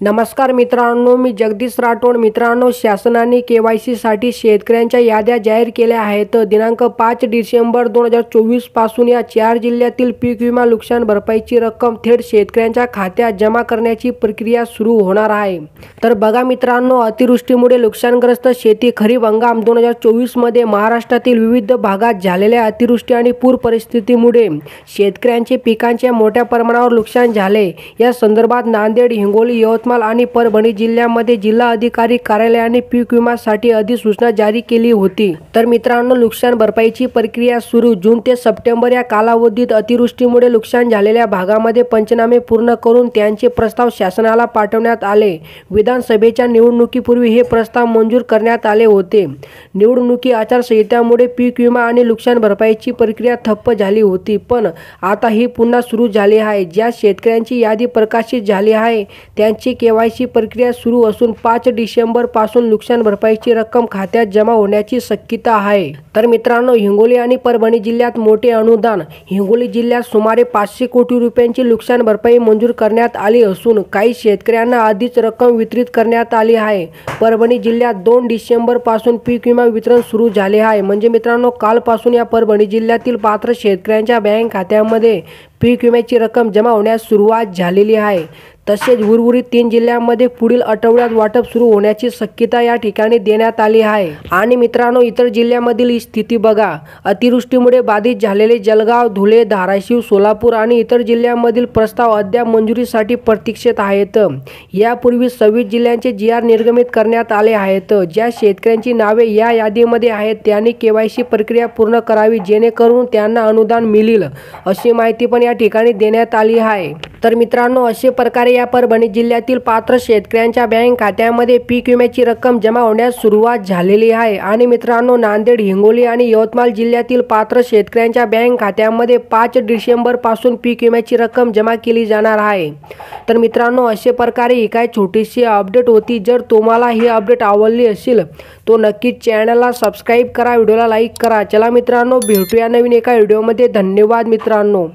नमस्कार मित्रांनो, मी जगदीश राठोड। मित्रांनो, शासनाने केवायसी साठी शेतकऱ्यांच्या याद्या जाहीर केल्या आहेत। दिनांक 5 डिसेंबर 2024 पासून या 4 जिल्ह्यातील पीक विमा नुकसान भरपाईची रक्कम थेट शेतकऱ्यांच्या खात्यात जमा करण्याची प्रक्रिया सुरू होणार आहे। तर बघा मित्रांनो, अतिवृष्टीमुळे नुकसानग्रस्त शेती खरीप हंगाम 2024 मध्ये महाराष्ट्रातील विविध भागात झालेल्या अतिवृष्टी आणि पूर परिस्थितीमुळे शेतकऱ्यांचे पिकांचे मोठ्या प्रमाणावर नुकसान झाले। या संदर्भात नांदेड, हिंगोली, यवतमाळ आणि परभणी जिल्ह्यामध्ये जिल्हा अधिकारी कार्यालयाने पीक विम्यासाठी अधिसूचना जारी केली होती। तर मित्रांनो, नुकसान भरपाईची प्रक्रिया सुरू। जून ते सप्टेंबर या कालावधीत अतिवृष्टीमुळे नुकसान झालेल्या भागामध्ये पंचनामे पूर्ण करून त्यांचे प्रस्ताव शासनाला पाठवण्यात आले। विधानसभेच्या निवडणुकीपूर्वी हे प्रस्ताव मंजूर करण्यात आले होते। निवडणुकी आचारसंहितेमुळे पीक विमा आणि नुकसान भरपाईची प्रक्रिया ठप्प झाली होती, पण आता ही पुन्हा सुरू झाली आहे। ज्या शेतकऱ्यांची यादी प्रकाशित झाली आहे त्यांची केवायसी प्रक्रिया सुरू असून 5 डिसेंबर पासून नुकसान भरपाईची रक्कम खात्यात जमा होण्याची शक्यता आहे। तर मित्रांनो, हिंगोली आणि परभणी जिल्ह्यात मोठे अनुदान। हिंगोली जिल्ह्यात सुमारे 500 कोटी रुपयांची नुकसान भरपाई मंजूर करण्यात आली असून काही शेतकऱ्यांना आधीच रक्कम वितरित करण्यात आली आहे। परभणी जिल्ह्यात 2 डिसेंबर पासून पीक विमा वितरण सुरू झाले आहे। म्हणजे मित्रांनो, कालपासून या परभणी जिल्ह्यातील पात्र शेतकऱ्यांच्या बँक खात्यामध्ये पीक विम्याची रक्कम जमा होण्यास सुरुवात झालेली आहे। तसेच उर्वरित 3 जिल्ह्यांमध्ये पुढील आठवड्यात वाटप सुरू होण्याची शक्यता या ठिकाणी देण्यात आली आहे। आणि मित्रांनो, इतर जिल्ह्यांमधील स्थिती बघा। अतिवृष्टीमुळे बाधित झालेले जळगाव, धुळे, धाराशिव, सोलापूर आणि इतर जिल्ह्यांमधील प्रस्ताव अद्याप मंजुरीसाठी प्रतीक्षेत आहेत। यापूर्वी 26 जिल्ह्यांचे GR निर्गमित करण्यात आले आहेत। ज्या शेतकऱ्यांची नावे या यादीमध्ये आहेत त्यांनी केवायसी प्रक्रिया पूर्ण करावी, जेणेकरून त्यांना अनुदान मिळेल, अशी माहिती पण या ठिकाणी देण्यात आली आहे। तर मित्रांनो, अशा प्रकारे या परभणी जिल्ह्यातील पात्र शेतकऱ्यांच्या बँक खात्यामध्ये पीक विम्याची रक्कम जमा होण्यास सुरुवात झालेली आहे। आणि मित्रांनो, नांदेड, हिंगोली आणि यवतमाळ जिल्ह्यातील पात्र शेतकऱ्यांच्या बँक खात्यामध्ये 5 डिसेंबर पासून पीक विम्याची रक्कम जमा केली जाणार आहे। तर मित्रांनो, अशा प्रकारे ही काय छोटीशी अपडेट होती। जर तुम्हाला ही अपडेट आवडली असेल तो नक्कीच चॅनलला सबस्क्राईब करा, व्हिडिओला लाईक करा। चला मित्रांनो, भेटूया नवीन एका व्हिडिओमध्ये। धन्यवाद मित्रांनो।